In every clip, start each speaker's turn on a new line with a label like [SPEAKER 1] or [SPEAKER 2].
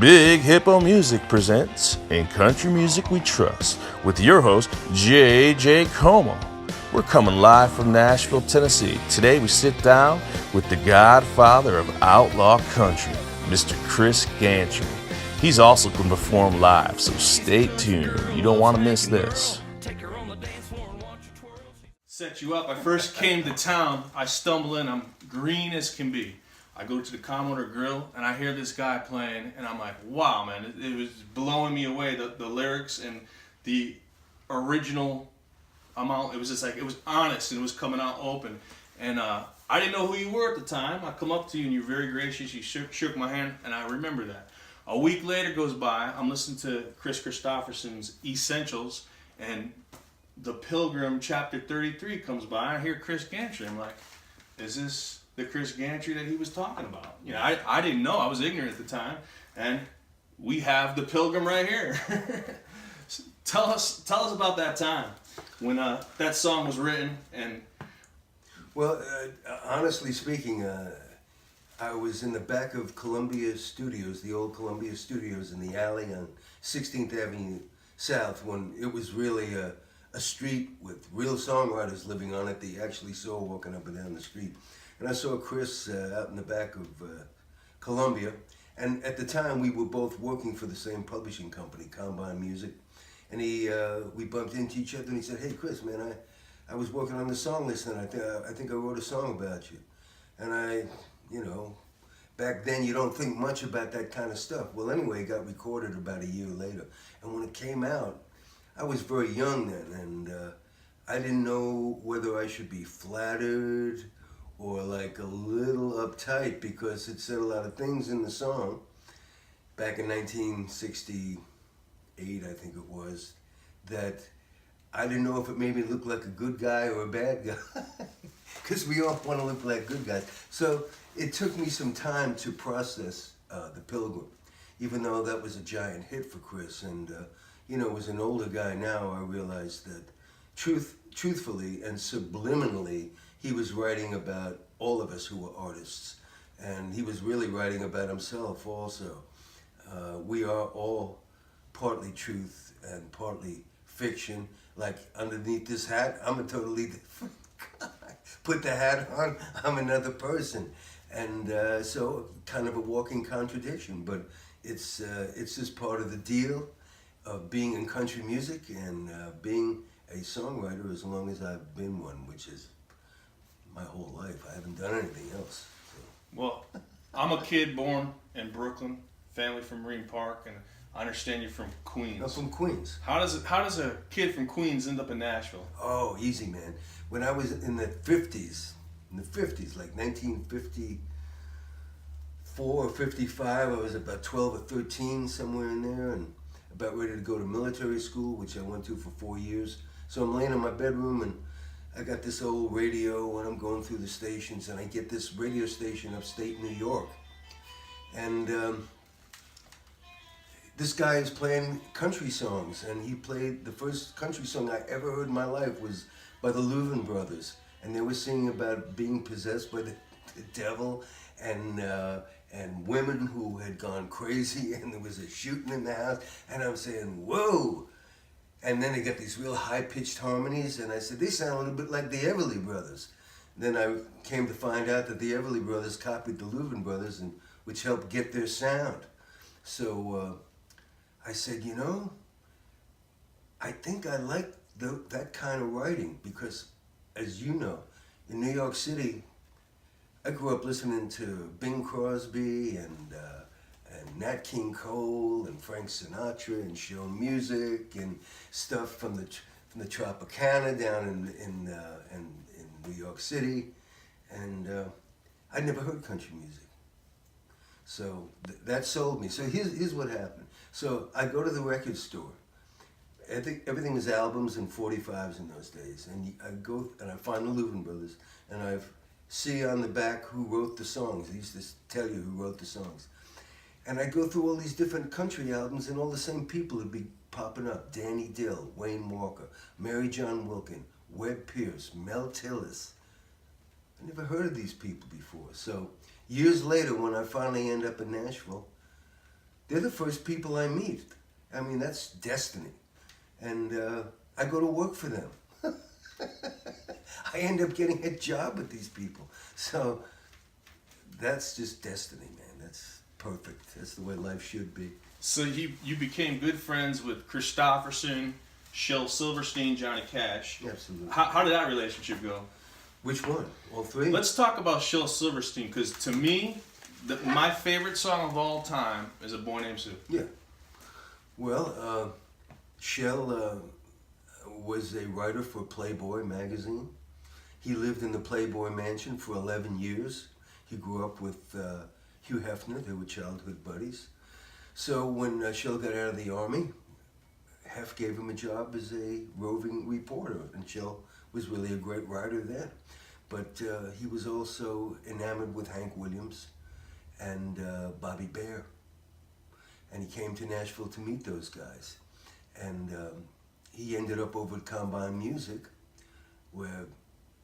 [SPEAKER 1] Big Hippo Music presents In Country Music We Trust with your host, J.J. Como. We're coming live from Nashville, Tennessee. Today we sit down with the godfather of outlaw country, Mr. Chris Gantry. He's also going to perform live, so stay tuned. You don't want to miss this. Set you up. I first came to town. I stumble in. I'm green as can be. I go to the Commodore Grill and I hear this guy playing, and I'm like, wow, man, it was blowing me away. The lyrics and the original amount, it was just like, it was honest and it was coming out open. And I didn't know who you were at the time. I come up to you and you're very gracious. You shook my hand, and I remember that. A week later goes by. I'm listening to Chris Christopherson's Essentials, and The Pilgrim Chapter 33 comes by. I hear Chris Gantry. I'm like, is this the Chris Gantry that he was talking about? You know, I didn't know. I was ignorant at the time, and we have The Pilgrim right here. Tell us about that time when that song was written. And
[SPEAKER 2] well, honestly speaking, I was in the back of Columbia Studios, the old Columbia Studios in the alley on 16th Avenue South, when it was really a street with real songwriters living on it that you actually saw walking up and down the street. And I saw Chris out in the back of Columbia, and at the time we were both working for the same publishing company, Combine Music, and we bumped into each other, and he said, "Hey Chris, man, I was working on the song list, and I think I wrote a song about you." And back then you don't think much about that kind of stuff. Well, anyway, it got recorded about a year later, and when it came out, I was very young then, and I didn't know whether I should be flattered or like a little uptight, because it said a lot of things in the song back in 1968, I think it was, that I didn't know if it made me look like a good guy or a bad guy, because we all want to look like good guys. So it took me some time to process The Pilgrim, even though that was a giant hit for Chris. And as an older guy now, I realized that truthfully and subliminally, he was writing about all of us who were artists, and he was really writing about himself also. We are all partly truth and partly fiction. Like underneath this hat, I'm a totally different guy. Put the hat on, I'm another person. And so kind of a walking contradiction, but it's just part of the deal of being in country music and being a songwriter as long as I've been one, which is my whole life. I haven't done anything else. So.
[SPEAKER 1] Well, I'm a kid born in Brooklyn, family from Marine Park, and I understand you're from Queens.
[SPEAKER 2] I'm from Queens.
[SPEAKER 1] How does a kid from Queens end up in Nashville?
[SPEAKER 2] Oh, easy, man. When I was in the 50s, like 1954 or 55, I was about 12 or 13, somewhere in there, and about ready to go to military school, which I went to for 4 years. So I'm laying in my bedroom, and I got this old radio, and I'm going through the stations, and I get this radio station upstate New York. And this guy is playing country songs, and he played the first country song I ever heard in my life was by the Louvin Brothers. And they were singing about being possessed by the devil, and women who had gone crazy, and there was a shooting in the house, and I'm saying, whoa! And then they got these real high-pitched harmonies, and I said, they sound a little bit like the Everly Brothers. Then I came to find out that the Everly Brothers copied the Louvin Brothers, which helped get their sound. So I said, I think I like that kind of writing, because, as you know, in New York City, I grew up listening to Bing Crosby and Nat King Cole and Frank Sinatra and show music and stuff from the Tropicana down in New York City, and I'd never heard country music. So that sold me. So here's what happened. So I go to the record store. I think everything was albums and 45s in those days, and I go and I find the Louvin Brothers, and I see on the back who wrote the songs. They used to tell you who wrote the songs. And I go through all these different country albums, and all the same people would be popping up. Danny Dill, Wayne Walker, Mary John Wilkin, Webb Pierce, Mel Tillis. I never heard of these people before. So years later, when I finally end up in Nashville, they're the first people I meet. I mean, that's destiny. And I go to work for them. I end up getting a job with these people. So that's just destiny, man. That's perfect. That's the way life should be.
[SPEAKER 1] So you became good friends with Christofferson, Shel Silverstein, Johnny Cash.
[SPEAKER 2] Absolutely.
[SPEAKER 1] How did that relationship go?
[SPEAKER 2] Which one? All three?
[SPEAKER 1] Let's talk about Shel Silverstein, because to me, my favorite song of all time is A Boy Named Sue.
[SPEAKER 2] Yeah. Well, Shel was a writer for Playboy magazine. He lived in the Playboy mansion for 11 years. He grew up with Hugh Hefner. They were childhood buddies. So when Shel got out of the army, Hef gave him a job as a roving reporter, and Shel was really a great writer then. But he was also enamored with Hank Williams and Bobby Bare. And he came to Nashville to meet those guys. And he ended up over at Combine Music, where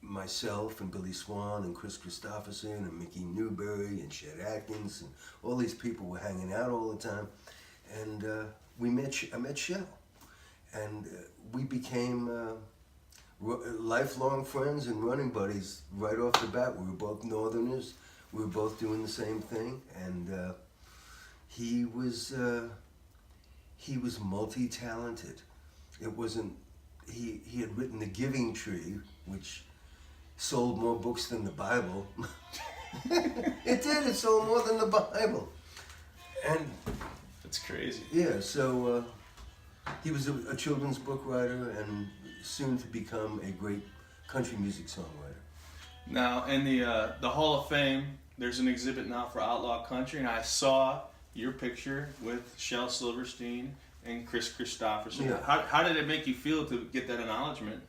[SPEAKER 2] myself and Billy Swan and Chris Gantry and Mickey Newberry and Chet Atkins and all these people were hanging out all the time. And I met Shel. And we became lifelong friends and running buddies right off the bat. We were both Northerners. We were both doing the same thing. And he was multi-talented. It wasn't, he had written The Giving Tree, which sold more books than the Bible. It did, it sold more than the Bible. And
[SPEAKER 1] That's crazy.
[SPEAKER 2] yeah, so he was a children's book writer and soon to become a great country music songwriter.
[SPEAKER 1] Now, in the Hall of Fame, there's an exhibit now for Outlaw Country, and I saw your picture with Shel Silverstein and Chris Christofferson.
[SPEAKER 2] Yeah.
[SPEAKER 1] How did it make you feel to get that acknowledgement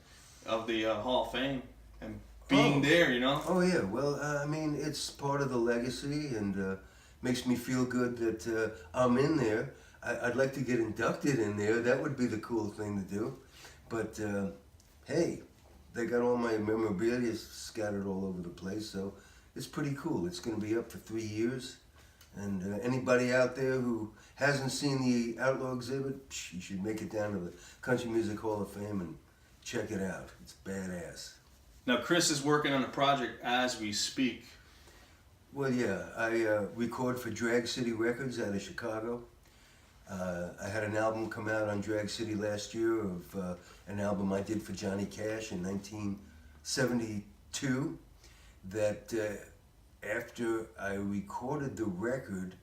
[SPEAKER 1] of the Hall of Fame and being there, you know?
[SPEAKER 2] Oh yeah, well, I mean, it's part of the legacy and makes me feel good that I'm in there. I'd like to get inducted in there. That would be the cool thing to do. But hey, they got all my memorabilia scattered all over the place, so it's pretty cool. It's going to be up for 3 years. And anybody out there who hasn't seen the Outlaw exhibit, you should make it down to the Country Music Hall of Fame and check it out. It's badass.
[SPEAKER 1] Now, Chris is working on a project as we speak.
[SPEAKER 2] Well, yeah, I record for Drag City Records out of Chicago. I had an album come out on Drag City last year of an album I did for Johnny Cash in 1972 that after I recorded the record,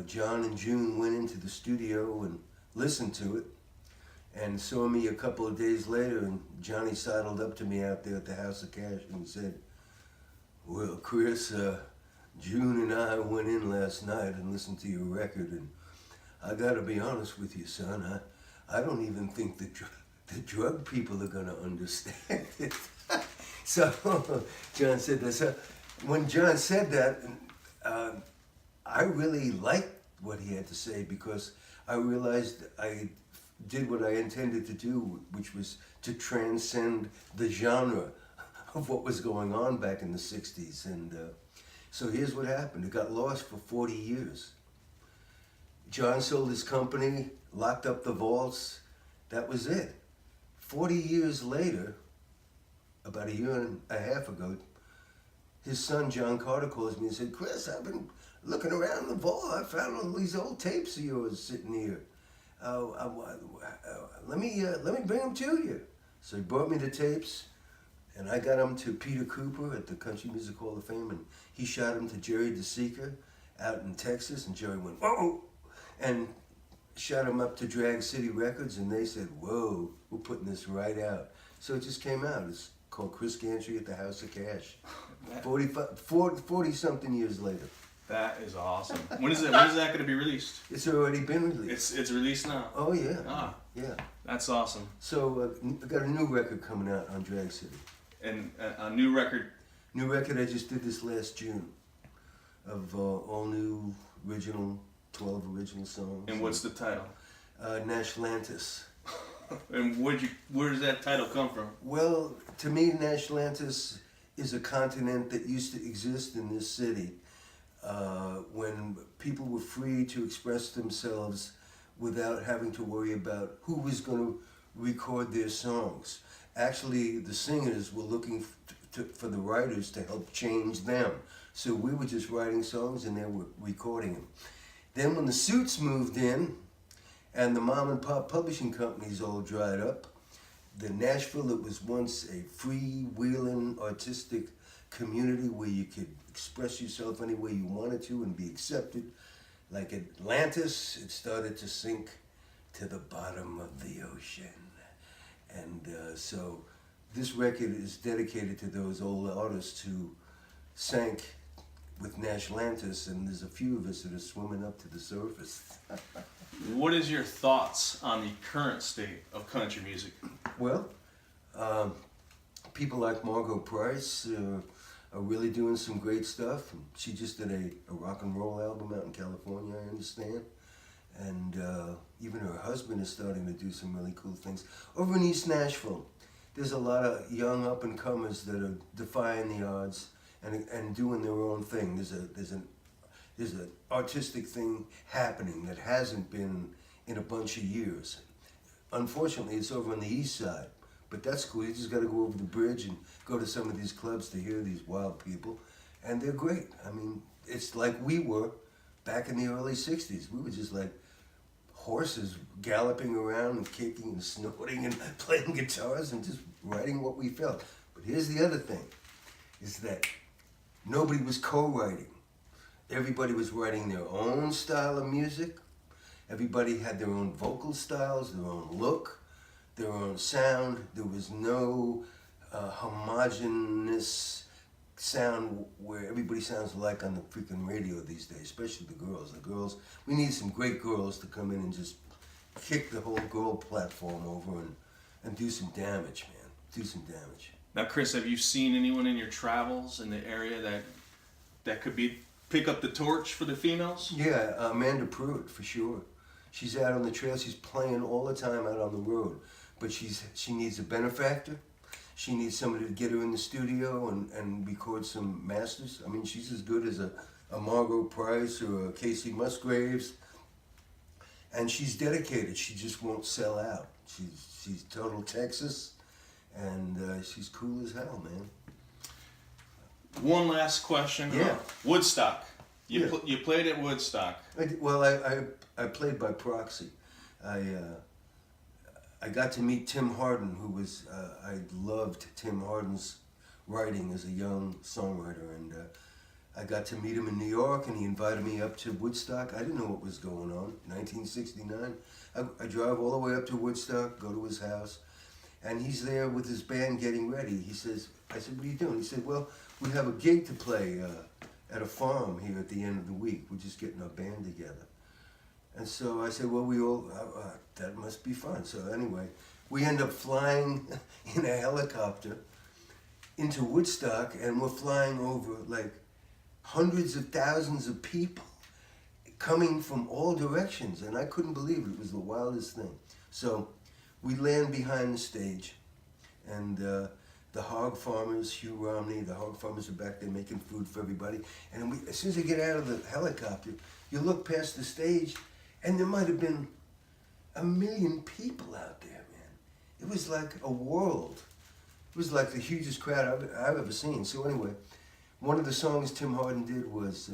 [SPEAKER 2] John and June went into the studio and listened to it and saw me a couple of days later, and Johnny sidled up to me out there at the House of Cash and said, "Well, Chris, June and I went in last night and listened to your record, and I gotta be honest with you, son, I don't even think the drug people are gonna understand it." So John said that. So when John said that, I really liked what he had to say, because I realized I did what I intended to do, which was to transcend the genre of what was going on back in the 60s. And so here's what happened. It got lost for 40 years. John sold his company, locked up the vaults. That was it. 40 years later, about a year and a half ago, his son John Carter calls me and said, "Chris, I've been looking around the vault. I found all these old tapes of yours sitting here. Let me bring them to you." So he brought me the tapes, and I got them to Peter Cooper at the Country Music Hall of Fame, and he shot them to Jerry DeSica out in Texas, and Jerry went, "Whoa!" and shot them up to Drag City Records, and they said, "Whoa, we're putting this right out." So it just came out. It's called Chris Gantry at the House of Cash. 40-something years later.
[SPEAKER 1] That is awesome. When is that going to be released?
[SPEAKER 2] It's already been released.
[SPEAKER 1] It's released now.
[SPEAKER 2] Oh yeah.
[SPEAKER 1] Ah,
[SPEAKER 2] yeah.
[SPEAKER 1] That's awesome.
[SPEAKER 2] So I got a new record coming out on Drag City.
[SPEAKER 1] And a new record.
[SPEAKER 2] New record I just did this last June, of all new original, 12 original songs.
[SPEAKER 1] And what's the title?
[SPEAKER 2] Nashlantis.
[SPEAKER 1] And where does that title come from?
[SPEAKER 2] Well, to me, Nashlantis is a continent that used to exist in this city. when people were free to express themselves without having to worry about who was going to record their songs. Actually, the singers were looking for the writers to help change them. So we were just writing songs and they were recording them. Then when the suits moved in and the mom and pop publishing companies all dried up, the Nashville, that was once a free-wheeling artistic community where you could express yourself any way you wanted to and be accepted, like Atlantis, it started to sink to the bottom of the ocean. And so this record is dedicated to those old artists who sank with Nashlantis, and there's a few of us that are swimming up to the surface.
[SPEAKER 1] What is your thoughts on the current state of country music?
[SPEAKER 2] Well, people like Margot Price are really doing some great stuff. She just did a rock and roll album out in California, I understand. And even her husband is starting to do some really cool things. Over in East Nashville, there's a lot of young up-and-comers that are defying the odds and doing their own thing. There's an artistic thing happening that hasn't been in a bunch of years. Unfortunately, it's over on the east side, but that's cool. You just got to go over the bridge and go to some of these clubs to hear these wild people, and they're great. I mean, it's like we were back in the early 60s. We were just like horses galloping around and kicking and snorting and playing guitars and just writing what we felt. But here's the other thing, is that nobody was co-writing. Everybody was writing their own style of music. Everybody had their own vocal styles, their own look, their own sound. There was no homogeneous sound where everybody sounds alike on the freaking radio these days, especially the girls. The girls, we need some great girls to come in and just kick the whole girl platform over and do some damage, man. Do some damage.
[SPEAKER 1] Now, Chris, have you seen anyone in your travels in the area that could pick up the torch for the females?
[SPEAKER 2] Yeah, Amanda Pruitt, for sure. She's out on the trail. She's playing all the time out on the road. But she needs a benefactor. She needs somebody to get her in the studio and record some masters. I mean, she's as good as a Margot Price or a Casey Musgraves. And she's dedicated. She just won't sell out. She's total Texas. And she's cool as hell, man.
[SPEAKER 1] One last question.
[SPEAKER 2] Yeah.
[SPEAKER 1] Woodstock. You
[SPEAKER 2] Yeah.
[SPEAKER 1] you played at Woodstock.
[SPEAKER 2] I played by proxy. I got to meet Tim Hardin, who was, I loved Tim Hardin's writing as a young songwriter, and I got to meet him in New York, and he invited me up to Woodstock. I didn't know what was going on, 1969. I drive all the way up to Woodstock, go to his house, and he's there with his band getting ready. I said, what are you doing? He said, well, we have a gig to play at a farm here at the end of the week. We're just getting our band together. And so I said, well, that must be fun. So anyway, we end up flying in a helicopter into Woodstock, and we're flying over like hundreds of thousands of people coming from all directions. And I couldn't believe it. It was the wildest thing. So we land behind the stage, and the hog farmers, Hugh Romney, the hog farmers are back there making food for everybody. And as soon as I get out of the helicopter, you look past the stage, and there might have been 1 million people out there, man. It was like a world. It was like the hugest crowd I've ever seen. So anyway, one of the songs Tim Hardin did was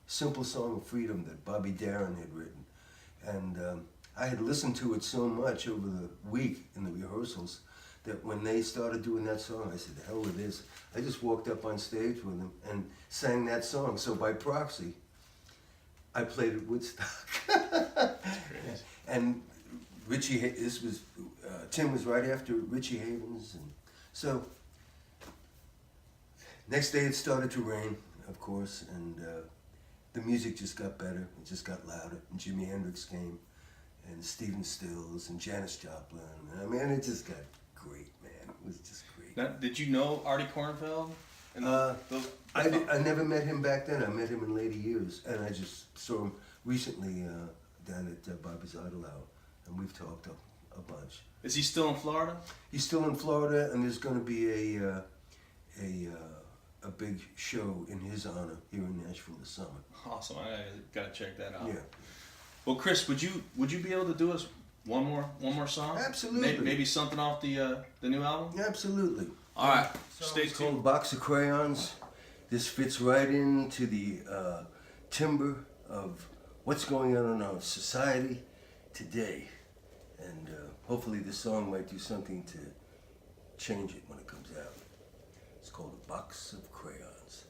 [SPEAKER 2] Simple Song of Freedom that Bobby Darin had written. And I had listened to it so much over the week in the rehearsals that when they started doing that song, I said, the hell with this. I just walked up on stage with them and sang that song. So by proxy, I played at Woodstock. And Tim was right after Richie Havens. And so next day it started to rain, of course, and the music just got better. It just got louder. And Jimi Hendrix came, and Stephen Stills, and Janis Joplin. I mean, it just got great, man. It was just great.
[SPEAKER 1] Now, did you know Artie Kornfeld?
[SPEAKER 2] I never met him back then. I met him in later years, and I just saw him recently down at Bobby's Idol Hour, and we've talked a bunch.
[SPEAKER 1] Is he still in Florida?
[SPEAKER 2] He's still in Florida, and there's going to be a a big show in his honor here in Nashville this summer.
[SPEAKER 1] Awesome. I gotta check that out.
[SPEAKER 2] Yeah.
[SPEAKER 1] Well, Chris, would you be able to do us one more song?
[SPEAKER 2] Absolutely.
[SPEAKER 1] Maybe something off the new album?
[SPEAKER 2] Absolutely.
[SPEAKER 1] All right.
[SPEAKER 2] Stay tuned. It's called Box of Crayons. This fits right into the timbre of what's going on in our society today. And hopefully this song might do something to change it when it comes out. It's called A Box of Crayons.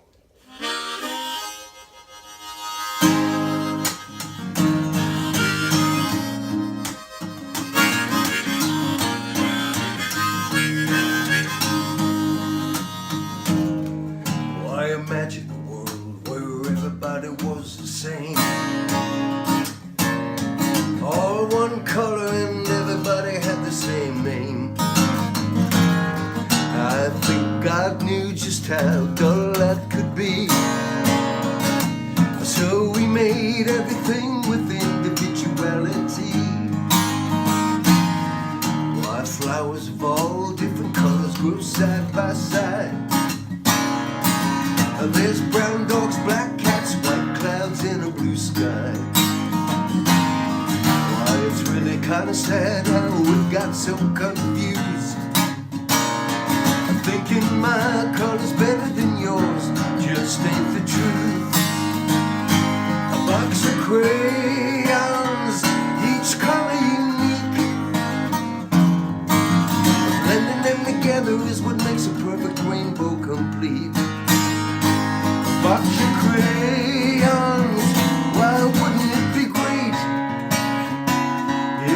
[SPEAKER 2] Why imagine a world where everybody was the same? All one color and everybody had the same name. I think God knew just how dull that could be. So we made everything with individuality. Why flowers of all different colors grow side by side. There's brown dogs, black cats, white clouds in a blue sky. Why, it's really kinda sad how we got so confused. Thinking my color's better than yours just ain't the truth. A box of crayons, each color unique. Blending them together is what makes a perfect rainbow complete. A box of crayons, why wouldn't it be great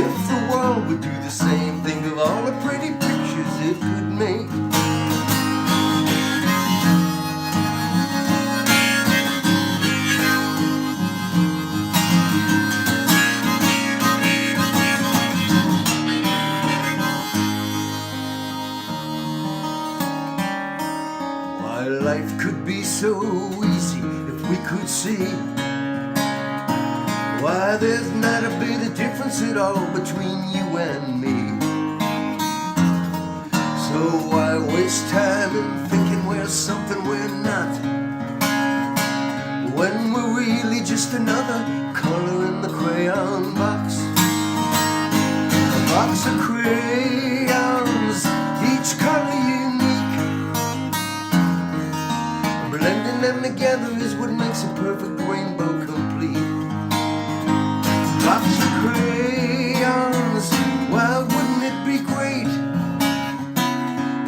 [SPEAKER 2] if the world would do the same? Think of all the pretty pictures it could make. Life could be so easy if we could see. Why, there's not a bit of difference at all between you and me. So why waste time in thinking we're something we're not, when we're really just another color in the crayon box. A box of crayons, each color unique. Blending them together is what makes a perfect rainbow complete. Box of crayons, why wouldn't it be great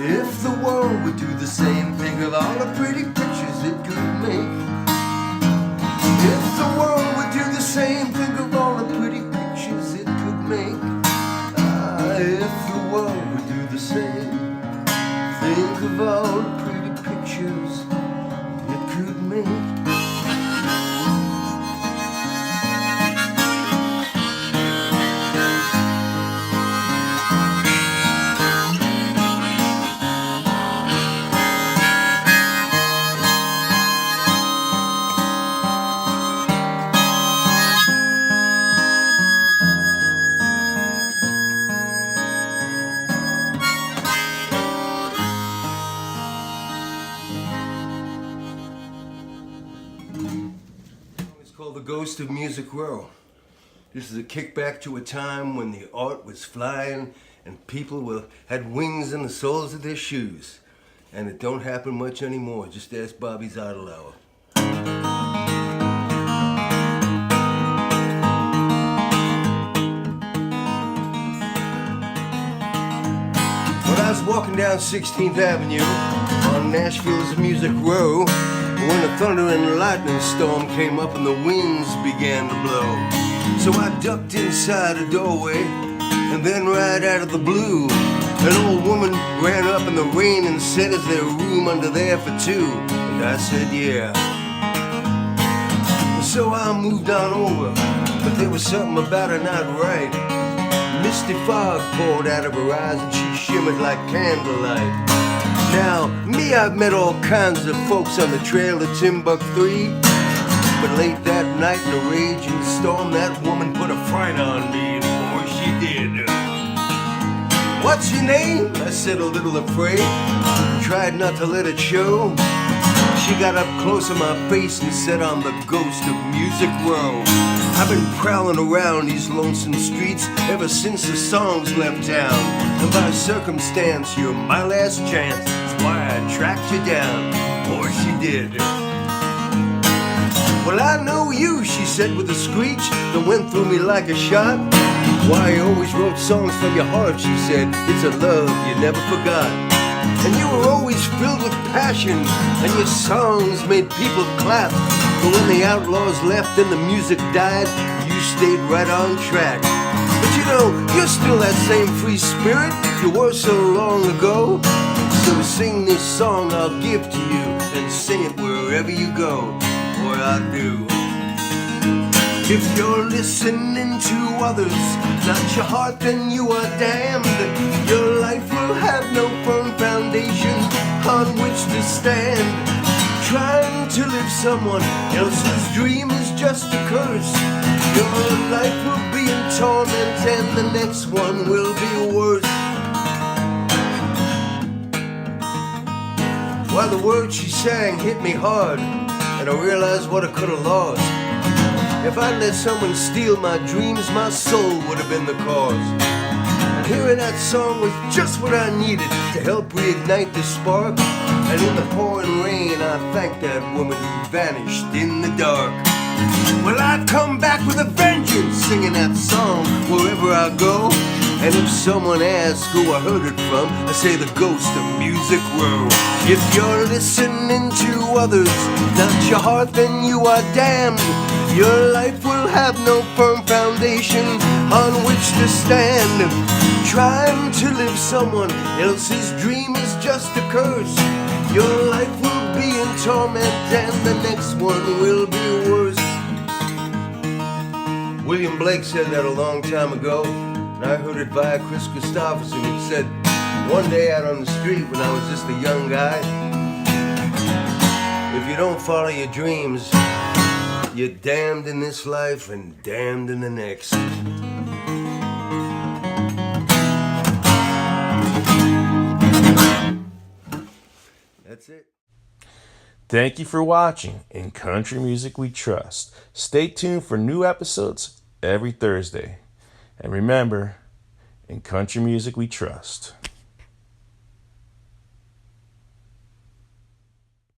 [SPEAKER 2] if the world would do the same? Think of all the pretty pictures it could make. If the world would do the same, think of all the pretty pictures it could make. If the world would do the same, think of all the pretty pictures it could make. Called The Ghost of Music Row. This is a kickback to a time when the art was flying and people had wings in the soles of their shoes. And it don't happen much anymore. Just ask Bobby's Idle Hour. When I was walking down 16th Avenue on Nashville's Music Row, when a thunder and lightning storm came up and the winds began to blow. So I ducked inside a doorway, and then right out of the blue, an old woman ran up in the rain and said, "Is there room under there for two?" And I said, "Yeah." So I moved on over, but there was something about her not right. Misty fog poured out of her eyes and she shimmered like candlelight. Now, me, I've met all kinds of folks on the trail to Timbuk3, but late that night in a raging storm, that woman put a fright on me, and boy, she did. "What's your name?" I said, a little afraid. Tried not to let it show. She got up close to my face and said, I'm the ghost of Music Row. I've been prowling around these lonesome streets ever since the songs left town. And by circumstance, you're my last chance. That's why I tracked you down. Or she did. Well, I know you, she said with a screech that went through me like a shot. Why, you always wrote songs from your heart, she said. It's a love you never forgot. And you were always filled with passion, and your songs made people clap. But when the outlaws left and the music died, you stayed right on track. But you know, you're still that same free spirit you were so long ago. So sing this song I'll give to you, and sing it wherever you go, or I do. If you're listening to others, not your heart, then you are damned. Your life will have no firm foundation on which to stand. Trying to live someone else's dream is just a curse. Your life will be in torment and the next one will be worse. Why, the words she sang hit me hard, and I realized what I could have lost. If I'd let someone steal my dreams, my soul would have been the cause. And hearing that song was just what I needed to help reignite the spark. And in the pouring rain, I thanked that woman who vanished in the dark. Well, I've come back with a vengeance, singing that song wherever I go. And if someone asks who I heard it from, I say the ghost of Music Row. If you're listening to others, not your heart, then you are damned. Your life will have no firm foundation on which to stand. Trying to live someone else's dream is just a curse. Your life will be in torment and the next one will be worse. William Blake said that a long time ago, and I heard it via Chris Gantry. He said, one day out on the street when I was just a young guy, if you don't follow your dreams, you're damned in this life and damned in the next. That's it.
[SPEAKER 3] Thank you for watching In Country Music We Trust. Stay tuned for new episodes every Thursday. And remember, in country music we trust.